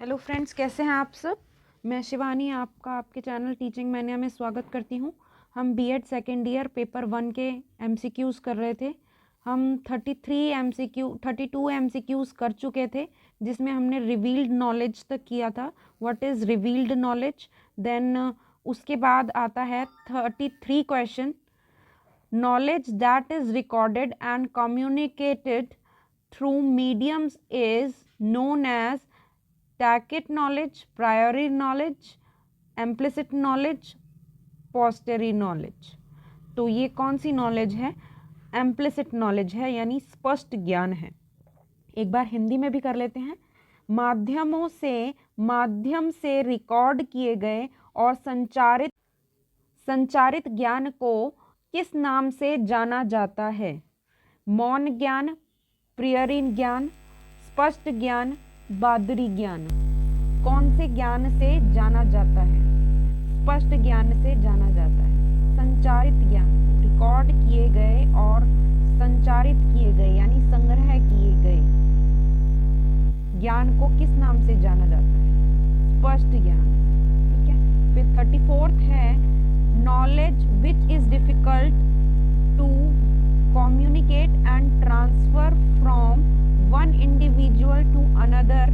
Hello friends, कैसे हैं आप सब। मैं शिवानी आपका आपके चैनल टीचिंग मैनिया में स्वागत करती हूं। हम बीएड सेकेंड ईयर पेपर 1 के एमसीक्यूज़ कर रहे थे। हम 32 एमसीक्यूज़ कर चुके थे, जिसमें हमने रिवील्ड नॉलेज तक किया था। What is revealed knowledge. Then उसके बाद आता है 33 question. Knowledge that is recorded and communicated through mediums is known as tacit knowledge, priori knowledge, implicit knowledge, posterior knowledge। तो ये कौन सी नॉलेज है? implicit knowledge है, यानी स्पष्ट ज्ञान है। एक बार हिंदी में भी कर लेते हैं। माध्यम से रिकॉर्ड किए गए और संचारित ज्ञान को किस नाम से जाना जाता है? मौन ज्ञान, प्रियरी ज्ञान, स्पष्ट ज्ञान, बादरी ज्ञान। कौन से ज्ञान से जाना जाता है? स्पष्ट ज्ञान से जाना जाता है। संचारित ज्ञान, रिकॉर्ड किए गए और संचारित किए गए यानी संग्रह किए गए ज्ञान को किस नाम से जाना जाता है? स्पष्ट ज्ञान। ठीक है। फिर 34th है knowledge which is difficult to communicate and transfer from one individual to another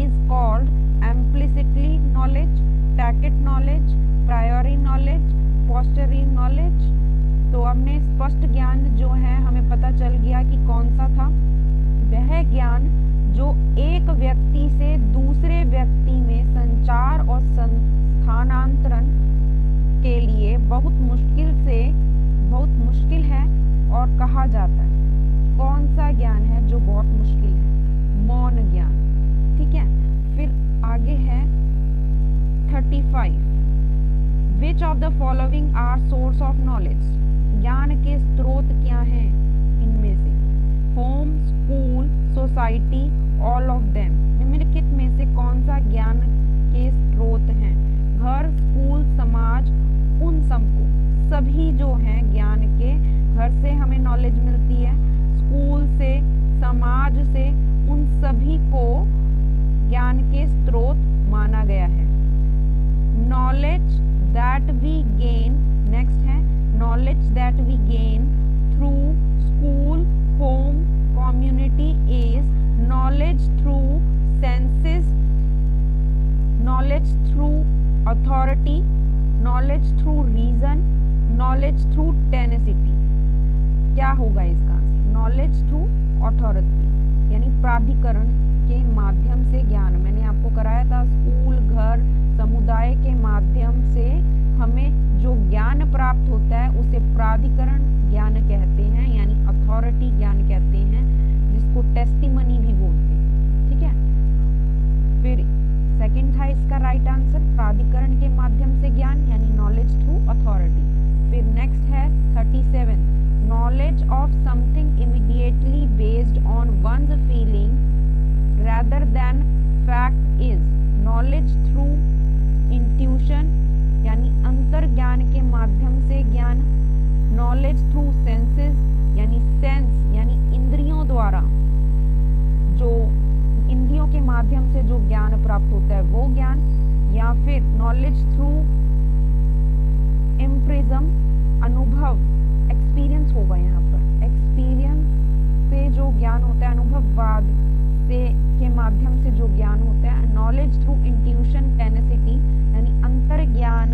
is called implicitly knowledge, tacit knowledge, priori knowledge, posterior knowledge। तो हमने स्पष्ट ज्ञान जो है हमें पता चल गया कि कौन सा था। वह ज्ञान जो एक व्यक्ति से दूसरे व्यक्ति में संचार और स्थानांतरण के लिए बहुत मुश्किल है और कहा जाता है। कौन सा ज्ञान है जो बहुत मुश्किल है? मौन ज्ञान। ठीक है। फिर आगे है 35। Which of the following are source of knowledge. ज्ञान के स्रोत क्या हैं इनमें से? Home, school, society, all of them. निम्नलिखित में से कौन सा ज्ञान के स्रोत हैं? घर, स्कूल, समाज, उन सबको। सभी जो हैं ज्ञान के, घर से हमें नॉलेज मिलती है, स्कूल से, समाज से, उन सभी को ज्ञान के स्रोत माना गया है। Knowledge that we gain, next है knowledge that we gain through school, home, community is knowledge through senses, knowledge through authority, knowledge through reason, knowledge through tenacity. क्या होगा इसका आंसर? नॉलेज थ्रू अथॉरिटी यानी प्राधिकरण के माध्यम से ज्ञान। मैंने आपको कराया था स्कूल, घर, समुदाय के माध्यम से हमें जो ज्ञान प्राप्त होता है उसे प्राधिकरण ज्ञान कहते हैं, यानी अथॉरिटी ज्ञान कहते हैं, जिसको टेस्टिमनी भी बोलते हैं। ठीक है। फिर सेकंड था इसका राइट आंसर, प्राधिकरण के माध्यम से ज्ञान यानी नॉलेज थ्रू अथॉरिटी। फिर नेक्स्ट है 37। Knowledge of something immediately based on one's feeling rather than fact is knowledge through intuition यानी अंतर्ज्ञान के माध्यम से ज्ञान। Knowledge through senses यानी सेंस यानी इंद्रियों द्वारा, जो इंद्रियों के माध्यम से जो ज्ञान प्राप्त होता है वो ज्ञान। या फिर knowledge through empiricism, अनुभव, एक्सपीरियंस होगा यहाँ पर। एक्सपीरियंस से जो ज्ञान होता है, अनुभववाद से के माध्यम से जो ज्ञान होता है। नॉलेज थ्रू इंट्यूशन, टेनेसिटी यानी अंतर्ज्ञान,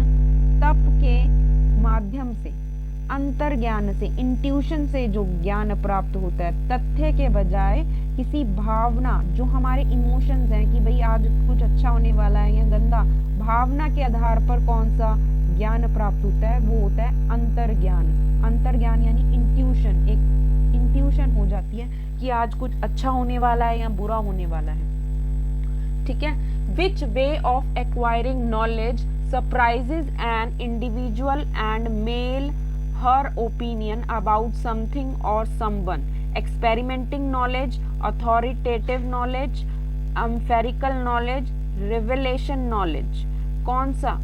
तप के माध्यम से, अंतर्ज्ञान से, इंट्यूशन से जो ज्ञान प्राप्त होता है, तथ्य के बजाय किसी भावना, जो हमारे इमोशंस हैं कि भाई आज कुछ अच्छा होने वाला है या गंदा, भावना के आधार पर कौन सा ज्ञान प्राप्त होता है वो होता है अंतर्ज्ञान। अंतर्ज्ञान यानी इंट्यूशन, एक इंट्यूशन हो जाती है कि आज कुछ अच्छा होने वाला है या बुरा होने वाला है। ठीक है। Which way of acquiring knowledge surprises an individual and mail her opinion about something और someone. Experimenting knowledge, authoritative knowledge, empirical knowledge, revelation knowledge. कौन सा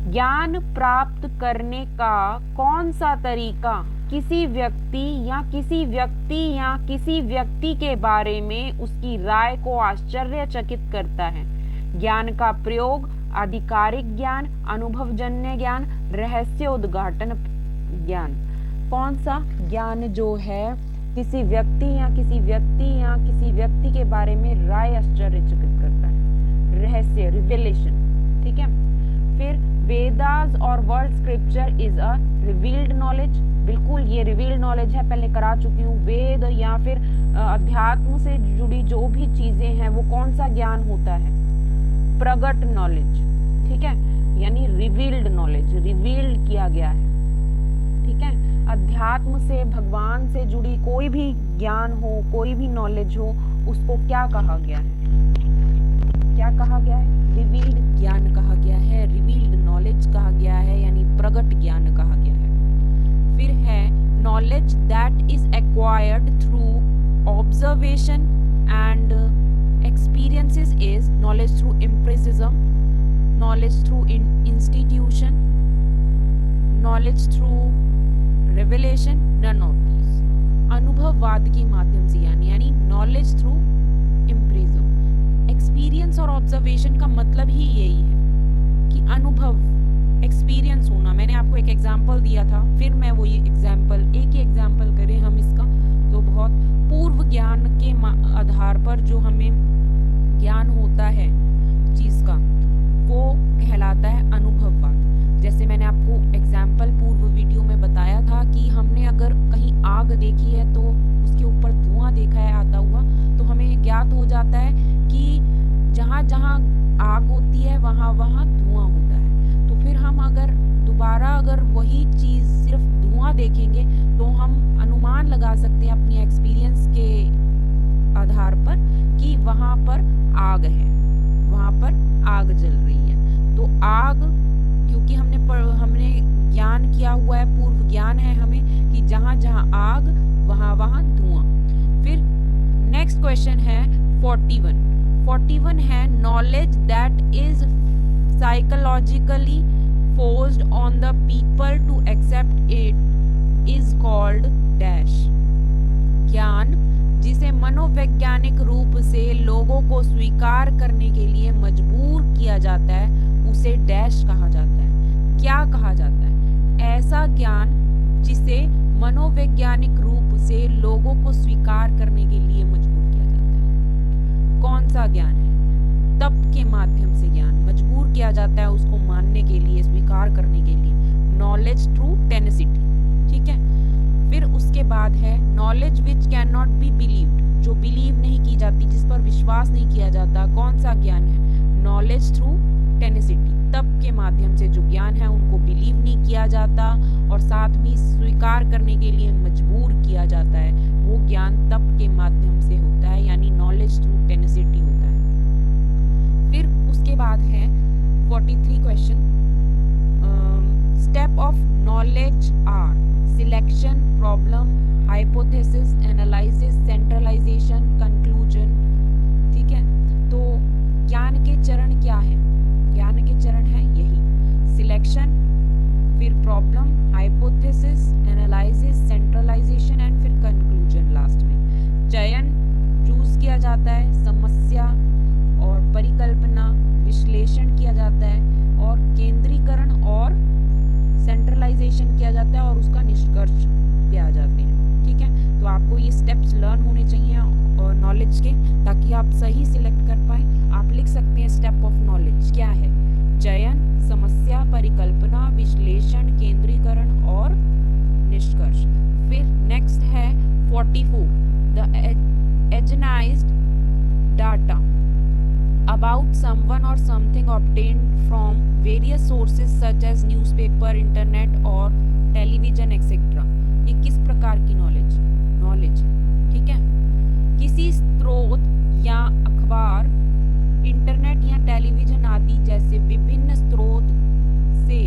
ज्ञान प्राप्त करने का कौन सा तरीका किसी व्यक्ति या किसी व्यक्ति के बारे में उसकी राय को आश्चर्यचकित करता है। ज्ञान का प्रयोग आधिकारिक ज्ञान, अनुभवजन्य ज्ञान, रहस्य उद्घाटन ज्ञान। कौन सा ज्ञान जो है किसी व्यक्ति या किसी व्यक्ति के बारे में राय आश्चर्यचकित करता है, रहस्य, रिवेलेशन। ठीक है। फिर वेदास और world scripture is a revealed knowledge. बिल्कुल ये रिवील्ड नॉलेज है, पहले करा चुकी हूँ। वेद या फिर अध्यात्म से जुड़ी जो भी चीजें हैं वो कौन सा ज्ञान होता है? प्रगट नॉलेज। ठीक है, यानी रिवील्ड नॉलेज, रिवील्ड किया गया है। ठीक है, अध्यात्म से, भगवान से जुड़ी कोई भी ज्ञान हो, कोई भी नॉलेज हो, उसको क्या कहा गया है? क्या कहा गया है? रिवील्ड ज्ञान कहा गया है, रिवील्ड नॉलेज कहा गया है, यानी प्रगट ज्ञान कहा गया है। फिर है knowledge that is acquired through observation and experiences is knowledge through empiricism, knowledge through institution, knowledge through revelation, none of these। अनुभववाद के माध्यम से यानी knowledge through empirism। experience और observation का मतलब ही यही है कि अनुभव, experience होना। मैंने आपको एक एग्जाम्पल दिया था, फिर मैं वो एक ही एग्जाम्पल करें हम इसका, तो बहुत पूर्व ज्ञान के आधार पर जो हमें ज्ञान होता है चीज का, वो कहलाता है अनुभववाद। जैसे मैंने आपको एग्जाम्पल पूर्व वीडियो में बताया था कि हमने अगर कहीं आग देखी है तो उसके ऊपर धुआं देखा है आता हुआ, तो हमें ज्ञात हो जाता है कि जहाँ जहाँ आग होती है वहाँ वहाँ धुआं होता है। तो फिर हम अगर वही चीज सिर्फ धुआं देखेंगे तो हम अनुमान लगा सकते हैं अपनी एक्सपीरियंस के आधार पर कि वहां पर आग है, वहां पर आग जल रही है। तो आग, क्योंकि हमने ज्ञान किया हुआ है, पूर्व ज्ञान है हमें कि जहां जहां आग वहां वहां धुआं। फिर नेक्स्ट क्वेश्चन है 41 है knowledge that is psychologically forced on the people to accept it is called dash. ज्ञान जिसे मनोवैज्ञानिक रूप से लोगों को स्वीकार करने के लिए मजबूर किया जाता है उसे डैश कहा जाता है। क्या कहा जाता है? ऐसा ज्ञान जिसे मनोवैज्ञानिक रूप से लोगों को स्वीकार करने के लिए मजबूर किया जाता है। कौन सा ज्ञान है? तप के माध्यम से ज्ञान मजबूर किया जाता है उसको मानने के लिए, स्वीकार करने के लिए। Knowledge through tenacity. ठीक है। फिर उसके बाद है knowledge which can not be believed, जो बिलीव नहीं की जाती, जिस पर विश्वास नहीं किया जाता। कौन सा ज्ञान है? Knowledge through tenacity. तप के माध्यम से जो ज्ञान है उनको बिलीव नहीं किया जाता और साथ में स्वीकार करने के लिए मजबूर किया जाता है, वो ज्ञान तप के माध्यम से होता है, यानी नॉलेज थ्रू टेनेसिटी होता है। फिर उसके बाद है 43 question. Step of knowledge are selection, problem, hypothesis, analysis, centralization, conclusion. ठीक है। तो ज्ञान के चरण क्या है? ज्ञान के चरण है यही, सिलेक्शन, फिर problem, hypothesis, analysis, centralization and फिर कंक्लूजन लास्ट में। चयन, चूज किया जाता है, समस्या और परिकल्पना, विश्लेषण किया जाता है और केंद्रीकरण और सेंट्रलाइजेशन किया जाता है और उसका निष्कर्ष पे आ जाते हैं। ठीक है। तो आपको ये स्टेप्स लर्न होने चाहिए और नॉलेज के, ताकि आप सही सिलेक्ट कर पाए। आप लिख सकते हैं स्टेप ऑफ नॉलेज क्या है? चयन, समस्या, परिकल्पना, विश्लेषण, केंद्रीकरण और निष्कर्ष। फिर नेक्स्ट है 44 the organised data about someone or something obtained from various sources such as newspaper, internet और television etc. ये किस प्रकार की नॉलेज है? ठीक है। किसी स्रोत या अखबार, इंटरनेट या टेलीविजन आदि जैसे विभिन्न स्रोत से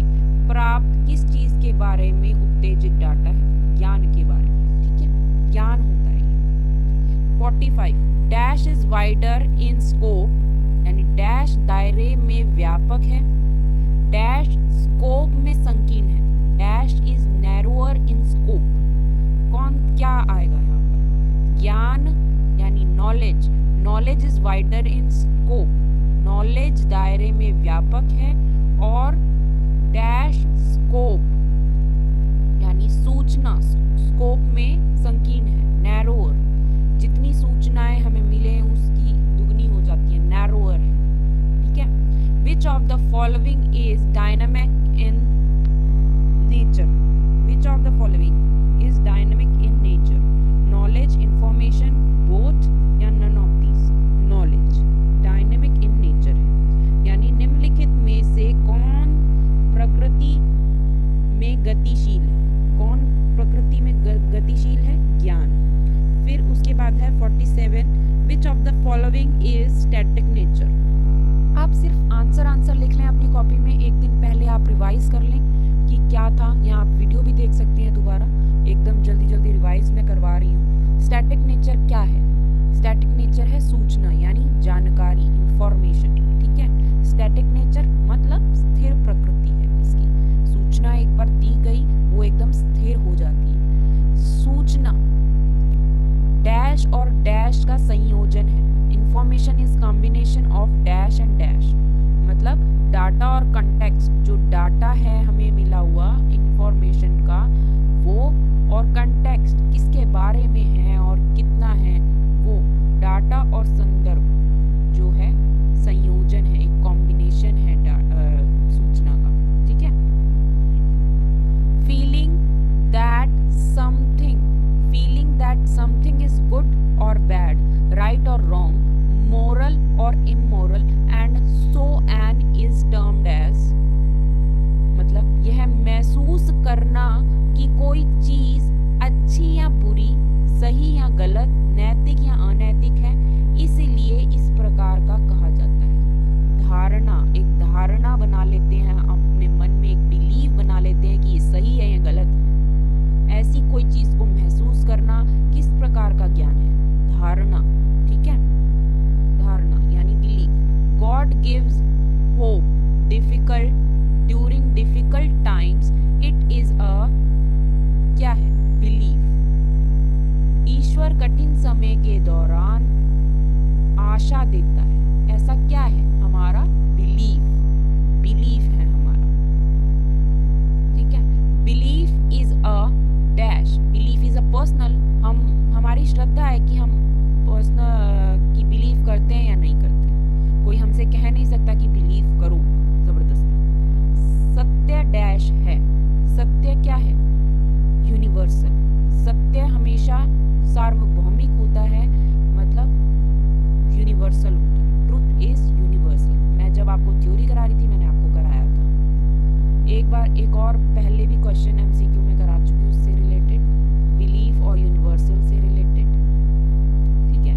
प्राप्त किस चीज के बारे में उत्तेजित डाटा है? ज्ञान के बारे में। ठीक है, ज्ञान होता है ये। 45 dash is wider in scope, यानी डैश दायरे में व्यापक है, डैश स्कोप में संकीर्ण है। Dash is narrower in scope, क्या आएगा यहाँ पर? ज्ञान यानी knowledge, knowledge is wider in scope, knowledge दायरे में व्यापक है, और डैश स्कोप यानी सूचना स्कोप में संकीर्ण है, नैरोअर, जितनी सूचनाएं हमें मिले उसकी दुगनी हो जाती है, नैरोअर है, ठीक है। Which of the following is dynamic in nature, which of the following is dynamic in nature, knowledge, information, both या none of these. Knowledge dynamic in nature है, यानी निम्नलिखित में से कौन प्रकृति में गतिशील है, कौन प्रकृति में गतिशील है? ज्ञान। फिर उसके बाद है 47, विच of the following is static nature. आप सिर्फ आंसर लिख लें अपनी कॉपी में, एक दिन पहले आप रिवाइज कर लें कि क्या था, या आप वीडियो भी देख सकते हैं दोबारा, एकदम जल्दी रिवाइज मैं करवा रही हूँ। स्टैटिक नेचर क्या है? स्टैटिक नेचर है सूचना यानी जानकारी, इंफॉर्मेशन, ठीक है। स्टैटिक नेचर मतलब स्थिर प्रकृति है इसकी, सूचना एक बार दी गई वो एकदम स्थिर हो जाती है। सूचना डैश और डैश का संयोजन है, information is combination of dash and dash, मतलब डाटा और कंटेक्स्ट, जो डाटा है हमें मिला हुआ इंफॉर्मेशन का वो, और कंटेक्स्ट किसके बारे में है और कितना है वो, डाटा और संदर्भ जो है संयोजन है, एक कॉम्बिनेशन है सूचना का, ठीक है। Feeling that something is good और बैड, राइट और रॉन्ग, मोरल और immoral, and so on is termed as, मतलब यह महसूस करना कि कोई चीज अच्छी या बुरी, सही या गलत, नैतिक या अनैतिक है, इसलिए इस प्रकार का कहा जाता है। धारणा, एक धारणा बना लेते हैं अपने मन में, एक बिलीव बना लेते हैं कि ये सही है या गलत है। ऐसी कोई चीज को महसूस करना किस प्रकार का ज्ञान है? धारणा, ठीक है। धारणा यानी believe. God gives hope during difficult times, it is a क्या है? बिलीव। ईश्वर कठिन समय के दौरान आशा देता है, ऐसा क्या है? हमारा बिलीफ है हमारा, ठीक है। Belief is a dash, belief is a personal, हमारी श्रद्धा है कि हम पर्सनल की बिलीव करते हैं या नहीं करते, कोई हमसे कह नहीं सकता कि बिलीव करो जबरदस्ती। सत्य डैश है, सत्य क्या है? यूनिवर्सल, सत्य हमेशा सार्वभौमिक होता है, मतलब यूनिवर्सल होता है, ट्रुथ इज यूनिवर्सल। मैं जब आपको थ्योरी करा रही थी मैंने आपको कराया था, एक बार एक और पहले भी क्वेश्चन एमसीक्यू में करा चुकी हूँ इससे रिलेटेड, बिलीफ और यूनिवर्सल से रिलेटेड, ठीक है।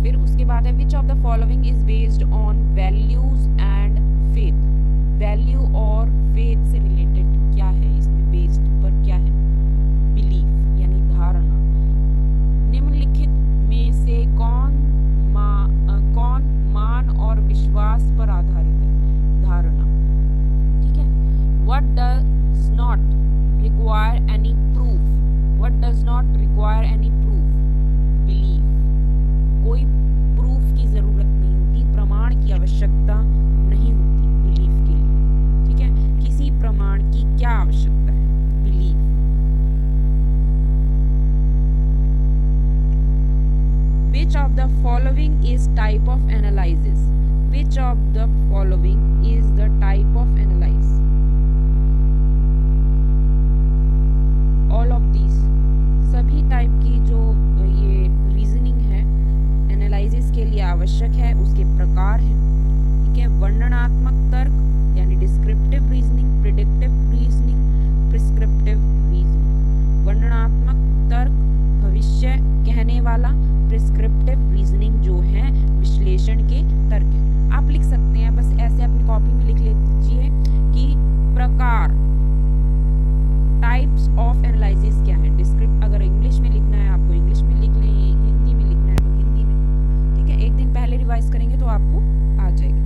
फिर उसके बाद है which of the following is based on values and faith, value और फेथ से रिलेटेड क्या है, इसमें बेस्ड पर क्या है? बिलीफ यानी धारणा। निम्नलिखित में से कौन मान और विश्वास पर आधारित है? धारणा, ठीक है। What does not require any proof, what does not require any proof? Belief, कोई प्रूफ की जरूरत नहीं होती, प्रमाण की आवश्यकता नहीं होती बिलीफ के लिए, ठीक है। किसी प्रमाण की क्या आवश्यकता है? Belief. Which of the following is type of analysis? Which of the following is the type of analysis? All of these, सभी टाइप की जो ये रीजनिंग है एनालिसिस के लिए आवश्यक है उसके प्रकार हैं, ठीक है। वर्णनात्मक तर्क यानी descriptive reasoning, predictive reasoning, prescriptive reasoning. वर्णनात्मक तर्क भविष्य कहने वाला, प्रिस्क्रिप्टिव रीजनिंग जो है विश्लेषण के तर्क है। आप लिख सकते हैं, बस ऐसे अपनी कॉपी में लिख लीजिए कि प्रकार, टाइप्स ऑफ एनालिसिस क्या है। डिस्क्रिप्ट अगर इंग्लिश में लिखना है आपको इंग्लिश में लिख लें, हिंदी में लिखना है तो हिंदी में, ठीक है। एक दिन पहले रिवाइज करेंगे तो आपको आ जाएगा।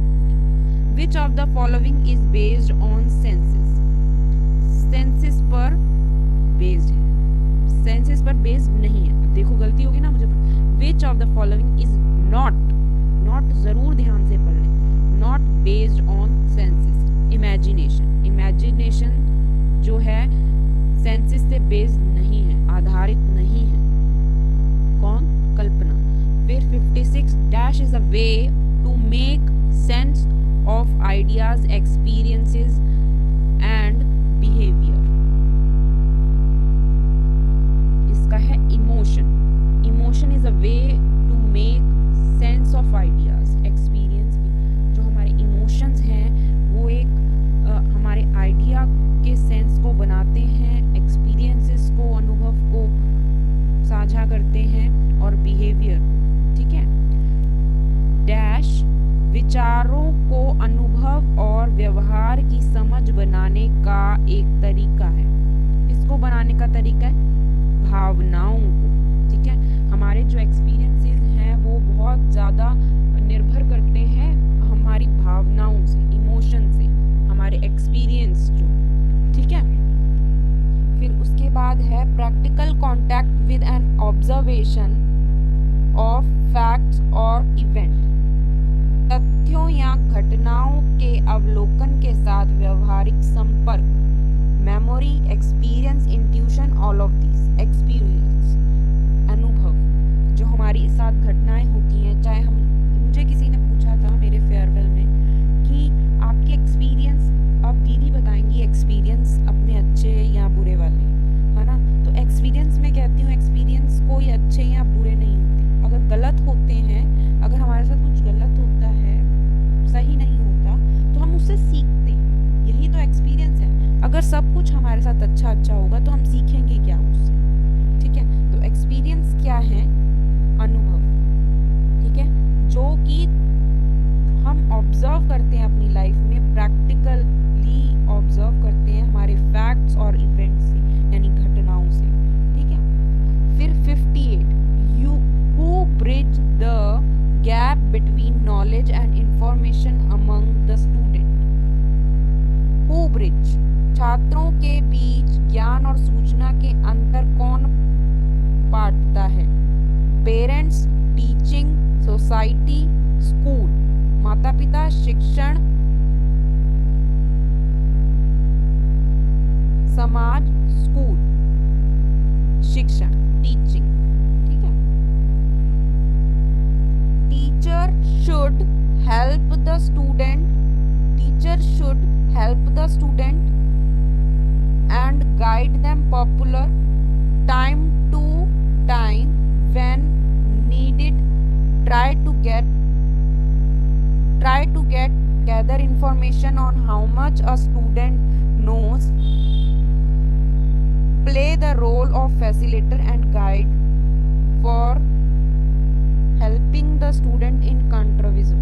विच of the following is based on senses, senses पर बेस्ड है, सेंसेस पर बेस्ड नहीं है। अब देखो गलती होगी ना मुझे, विच of the following is not, not जरूर ध्यान से पढ़ लें, not based on senses. Imagination, imagination जो है सेंसेस से बेस्ड नहीं है, आधारित नहीं है। कौन? कल्पना। फिर 56 dash is a way to make sense of ideas, experiences and behaviour. इसका है emotion. Emotion is a way to make sense of ideas, experience. जो हमारे इमोशंस हैं वो एक हमारे आइडिया के सेंस को बनाते हैं, एक्सपीरियंसेस को, अनुभव को साझा करते हैं और बिहेवियर, ठीक है। डैश विचारों को अनुभव और व्यवहार की समझ बनाने का एक तरीका है। इसको बनाने का तरीका है भावनाओं को, ठीक है। हमारे जो एक्सपीरियंसेस हैं वो बहुत ज़्यादा निर्भर करते हैं हमारी भावनाओं से, इमोशन से, हमारे एक्सपीरियंस जो, ठीक है। फिर उसके बाद है practical contact with an observation of facts और इवेंट। तथ्यों या घटनाओं के अवलोकन के साथ व्यवहारिक संपर्क। Memory, experience, intuition, all of this. Experience, अनुभव, जो हमारी साथ घटनाएं होती हैं, चाहे हम, मुझे किसी ने पूछा था मेरे फेयरवेल में कि आपके एक्सपीरियंस, अब दीदी बताएंगी एक्सपीरियंस अपने अच्छे या बुरे वाले, है ना। तो एक्सपीरियंस में कहती हूँ, एक्सपीरियंस कोई अच्छे या बुरे नहीं होते। अगर गलत होते हैं, अगर हमारे साथ कुछ गलत होता है, सही नहीं होता, तो हम उससे सीखते हैं, यही तो एक्सपीरियंस है। अगर सब कुछ हमारे साथ अच्छा अच्छा होगा तो हम सीखेंगे क्या उससे, ठीक है। तो एक्सपीरियंस क्या है? अनुभव, ठीक है, जो कि हम ऑब्जर्व करते हैं अपनी लाइफ में, प्रैक्टिकली ऑब्जर्व करते हैं हमारे फैक्ट्स और इवेंट्स से, यानी घटनाओं से, ठीक है। फिर 58 you who bridge the gap between knowledge and information among the student. Who bridge, छात्रों के बीच ज्ञान और सूचना के अंतर कौन पाटता है? Parents, teaching, society, school. माता पिता, शिक्षण, समाज, स्कूल, शिक्षण, टीचिंग, ठीक है। Teacher should help the student, teacher should help the student and guide them popular time to time when needed. Try to gather information on how much a student knows. Play the role of facilitator and guide for helping the student in constructivism.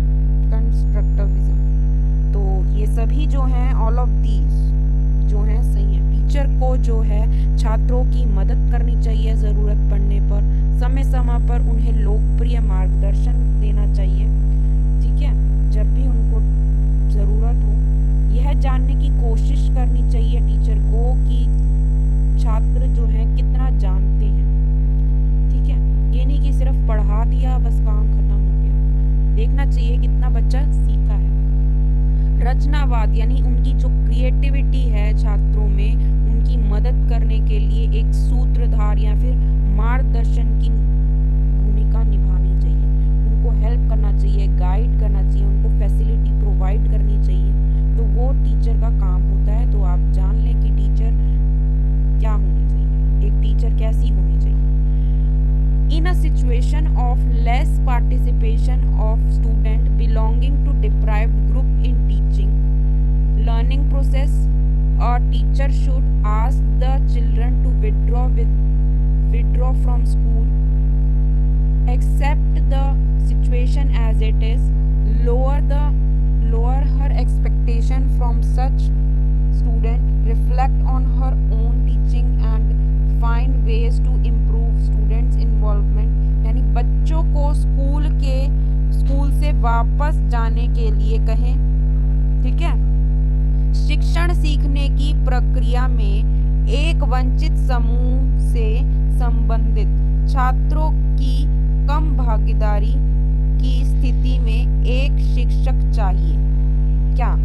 तो ये सभी जो हैं, all of these जो हैं सही है। Teacher को जो है छात्रों की मदद करनी चाहिए ज़रूरत पड़ने पर, समय समय पर उन्हें लोकप्रिय मार्गदर्शन देना चाहिए, ठीक है, जब भी उनको ज़रूरत हो। यह जानने की कोशिश करनी चाहिए टीचर को कि छात्र जो हैं कितना जानते हैं, ठीक है। ये नहीं कि सिर्फ पढ़ा दिया बस काम खत्म हो गया, देखना चाहिए कितना बच्चा सीखा है। रचनावाद, यानी उनकी जो क्रिएटिविटी है छात्रों में, उनकी मदद करने के लिए एक सूत्रधार या फिर मार्गदर्शन की भूमिका निभानी चाहिए, उनको हेल्प करना चाहिए, गाइड करना चाहिए, उनको फैसिलिटी प्रोवाइड करनी चाहिए। तो वो टीचर का काम होता है। तो आप जान लें कि टीचर क्या होनी चाहिए, एक टीचर कैसी होनी चाहिए। In a situation of less participation of student belonging to deprived group in teaching learning process, a teacher should ask the children to withdraw from school, accept the situation as it is, lower her expectation from such student, reflect on her own teaching and find ways to improve students involvement। यानी बच्चों को school से वापस जाने के लिए कहें, ठीक है। शिक्षण सीखने की प्रक्रिया में एक वंचित समूह से संबंधित छात्रों की कम भागीदारी की स्थिति में एक शिक्षक चाहिए। क्या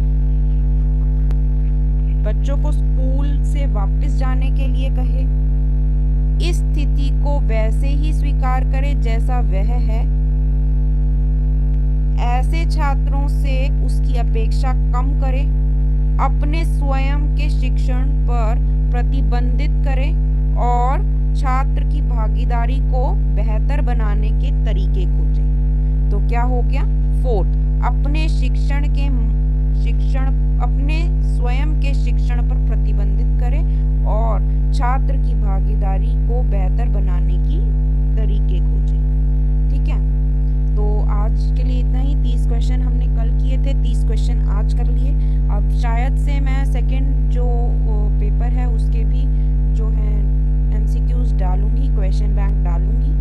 बच्चों को स्कूल से वापस जाने के लिए कहे, इस स्थिति को वैसे ही स्वीकार करे जैसा वह है, ऐसे छात्रों से उसकी अपेक्षा कम करे, अपने स्वयं के शिक्षण पर प्रतिबंधित करे और छात्र की भागीदारी को बेहतर बनाने के तरीके खोजे। तो क्या हो गया? फोर्थ, अपने स्वयं के शिक्षण पर प्रतिबंधित करे और छात्र की भागीदारी को बेहतर बनाने की तरीके खोजे। ठीक है, तो आज के लिए इतना ही। 30 क्वेश्चन हमने कल किए थे, 30 क्वेश्चन आज कर लिए। अब शायद से मैं सेकंड जो पेपर है उसके भी जो है MCQs डालूंगी, क्वेश्चन बैंक डालूंगी।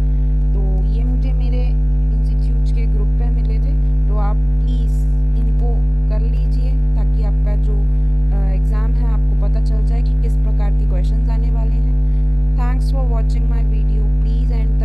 तो ये मुझे मेरे इंस्टीट्यूट के ग्रुप पे मिले थे, तो आप प्लीज़ इनको कर लीजिए ताकि आपका जो एग्ज़ाम है आपको पता चल जाए कि किस प्रकार के क्वेश्चंस आने वाले हैं। Thanks for watching my video, please and